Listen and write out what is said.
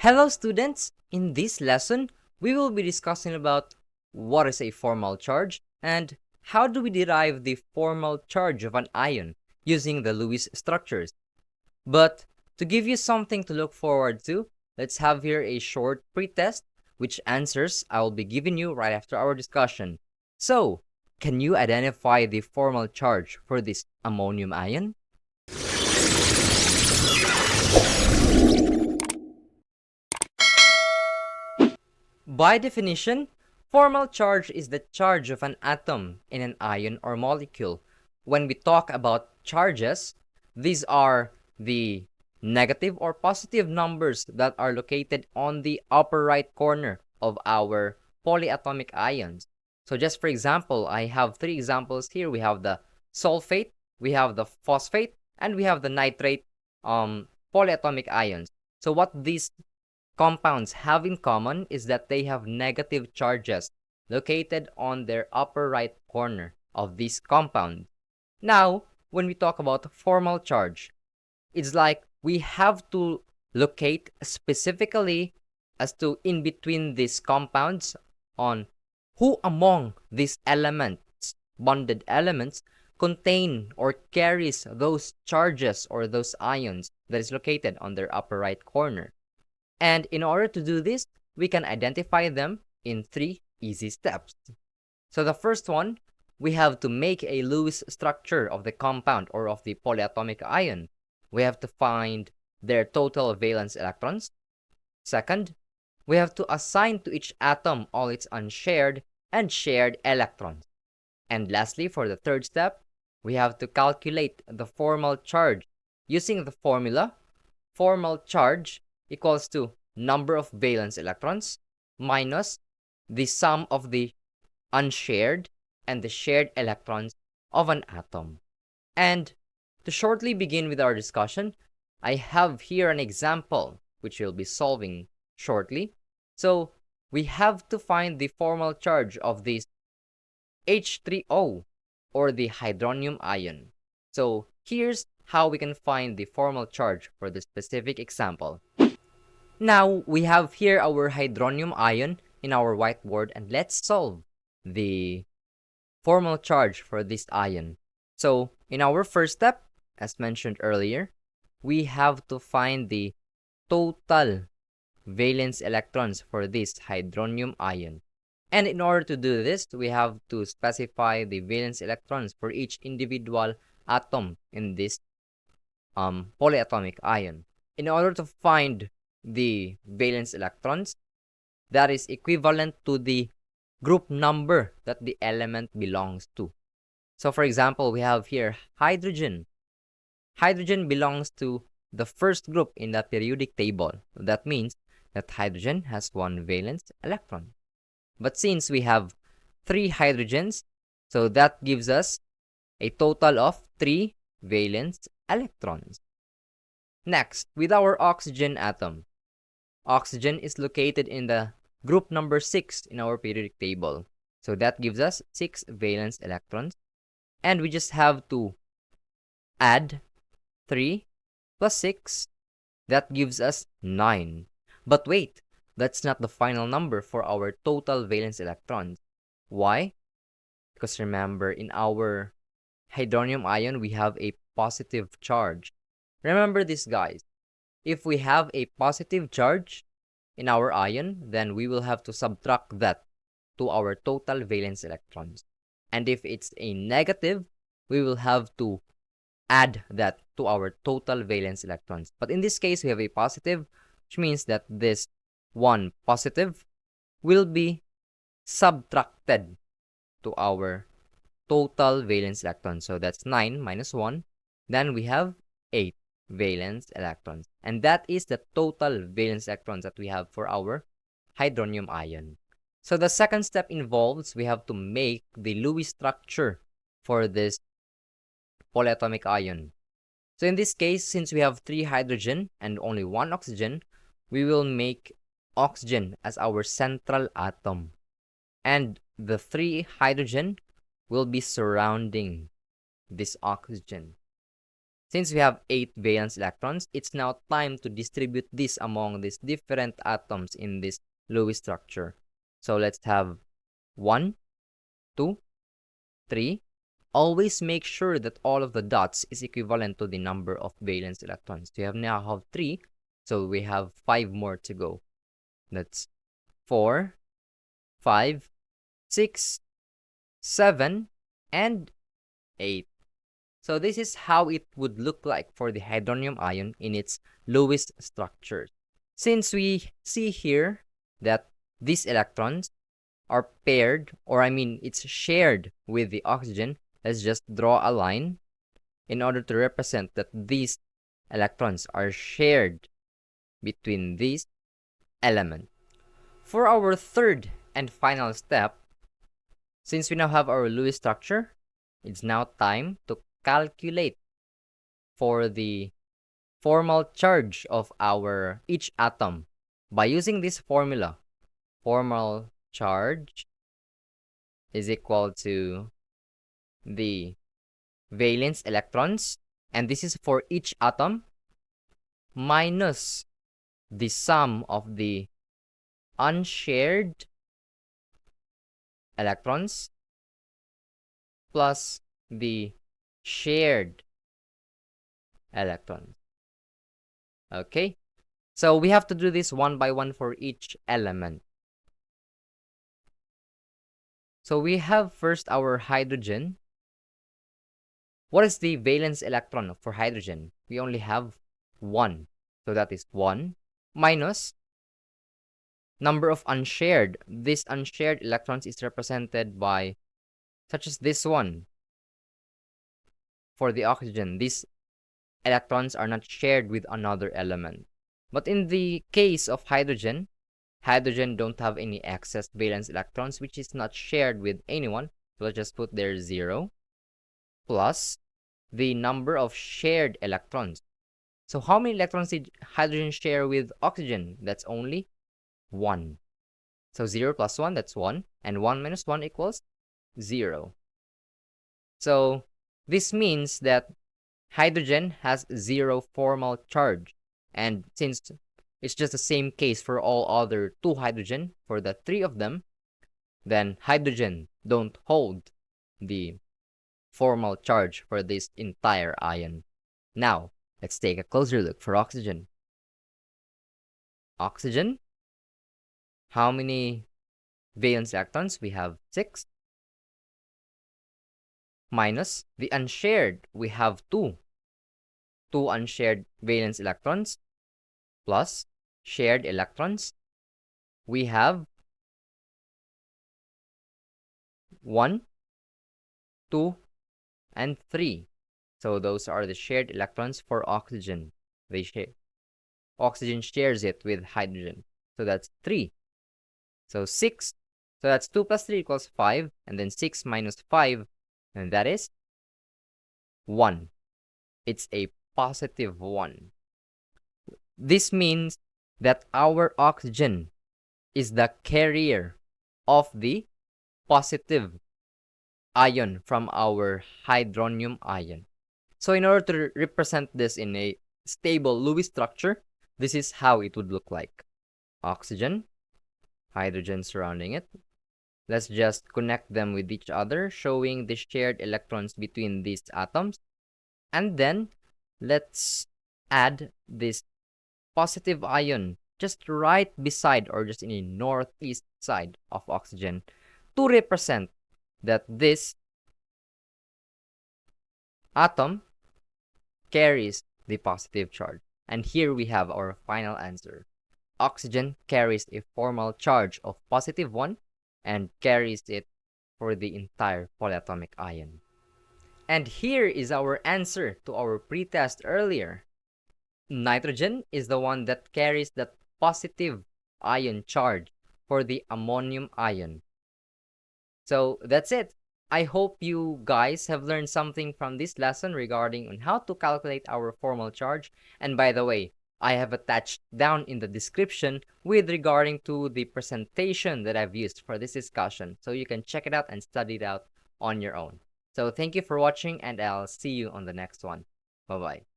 Hello students! In this lesson, we will be discussing about what is a formal charge and how do we derive the formal charge of an ion using the Lewis structures. But to give you something to look forward to, let's have here a short pretest which answers I will be giving you right after our discussion. So, can you identify the formal charge for this ammonium ion? By definition, formal charge is the charge of an atom in an ion or molecule. When we talk about charges, these are the negative or positive numbers that are located on the upper right corner of our polyatomic ions. So just for example, I have three examples here. We have the sulfate, we have the phosphate, and we have the nitrate polyatomic ions. So what these compounds have in common is that they have negative charges located on their upper right corner of this compound. Now, when we talk about formal charge, it's like we have to locate specifically as to in between these compounds on who among these elements, bonded elements, contain or carries those charges or those ions that is located on their upper right corner. And in order to do this, we can identify them in three easy steps. So the first one, we have to make a Lewis structure of the compound or of the polyatomic ion. We have to find their total valence electrons. Second, we have to assign to each atom all its unshared and shared electrons. And lastly, for the third step, we have to calculate the formal charge using the formula formal charge equals to number of valence electrons minus the sum of the unshared and the shared electrons of an atom. And to shortly begin with our discussion, I have here an example which we'll be solving shortly. So we have to find the formal charge of this H3O or the hydronium ion. So here's how we can find the formal charge for the specific example. Now we have here our hydronium ion in our whiteboard, and let's solve the formal charge for this ion. So in our first step, as mentioned earlier, we have to find the total valence electrons for this hydronium ion. And in order to do this, we have to specify the valence electrons for each individual atom in this polyatomic ion. In order to find the valence electrons, that is equivalent to the group number that the element belongs to. So for example, we have here hydrogen. Hydrogen belongs to the first group in the periodic table. That means that hydrogen has one valence electron. But since we have 3 hydrogens, so that gives us a total of 3 valence electrons. Next, with our oxygen atom. Oxygen is located in the group number 6 in our periodic table. So that gives us 6 valence electrons. And we just have to add 3 plus 6. That gives us 9. But wait, that's not the final number for our total valence electrons. Why? Because remember, in our hydronium ion, we have a positive charge. Remember this, guys. If we have a positive charge in our ion, then we will have to subtract that to our total valence electrons. And if it's a negative, we will have to add that to our total valence electrons. But in this case, we have a positive, which means that this one positive will be subtracted to our total valence electrons. So that's 9 minus 1. Then we have 8 valence electrons. And that is the total valence electrons that we have for our hydronium ion. So the second step involves we have to make the Lewis structure for this polyatomic ion. So in this case, since we have 3 hydrogen and only 1 oxygen, we will make oxygen as our central atom. And the 3 hydrogen will be surrounding this oxygen. Since we have 8 valence electrons, it's now time to distribute this among these different atoms in this Lewis structure. So let's have 1, 2, 3. Always make sure that all of the dots is equivalent to the number of valence electrons. We now have 3, so we have 5 more to go. That's 4, 5, 6, 7, and 8. So this is how it would look like for the hydronium ion in its Lewis structure. Since we see here that these electrons are paired, or it's shared with the oxygen, let's just draw a line in order to represent that these electrons are shared between these elements. For our third and final step, since we now have our Lewis structure, it's now time to calculate for the formal charge of our each atom by using this formula. Formal charge is equal to the valence electrons, and this is for each atom, minus the sum of the unshared electrons plus the shared electrons. Okay, so we have to do this one by one for each element. So we have first our hydrogen. What is the valence electron for hydrogen? We only have 1. So that is 1 minus number of unshared. This unshared electrons is represented by, such as this one. For the oxygen, these electrons are not shared with another element. But in the case of hydrogen, hydrogen don't have any excess valence electrons, which is not shared with anyone. So let's just put there 0 plus the number of shared electrons. So how many electrons did hydrogen share with oxygen? That's only 1. So 0 plus 1, that's 1. And 1 minus 1 equals 0. So this means that hydrogen has 0 formal charge. And since it's just the same case for all other 2 hydrogen, for the 3 of them, then hydrogen don't hold the formal charge for this entire ion. Now, let's take a closer look for oxygen. Oxygen, how many valence electrons? We have 6. Minus the unshared, we have 2. 2 unshared valence electrons plus shared electrons. We have 1, 2, and 3. So those are the shared electrons for oxygen. Oxygen shares it with hydrogen. So that's 3. So 6. So that's 2 plus 3 equals 5. And then 6 minus 5, and that is 1. It's a positive 1. This means that our oxygen is the carrier of the positive ion from our hydronium ion. So in order to represent this in a stable Lewis structure, this is how it would look like. Oxygen, hydrogen surrounding it. Let's just connect them with each other, showing the shared electrons between these atoms. And then let's add this positive ion just right beside, or just in the northeast side of oxygen, to represent that this atom carries the positive charge. And here we have our final answer. Oxygen carries a formal charge of positive 1 and carries it for the entire polyatomic ion. And here is our answer to our pretest earlier. Nitrogen is the one that carries that positive ion charge for the ammonium ion. So that's it. I hope you guys have learned something from this lesson regarding on how to calculate our formal charge. And by the way, I have attached down in the description with regarding to the presentation that I've used for this discussion, so you can check it out and study it out on your own. So thank you for watching, and I'll see you on the next one. Bye-bye.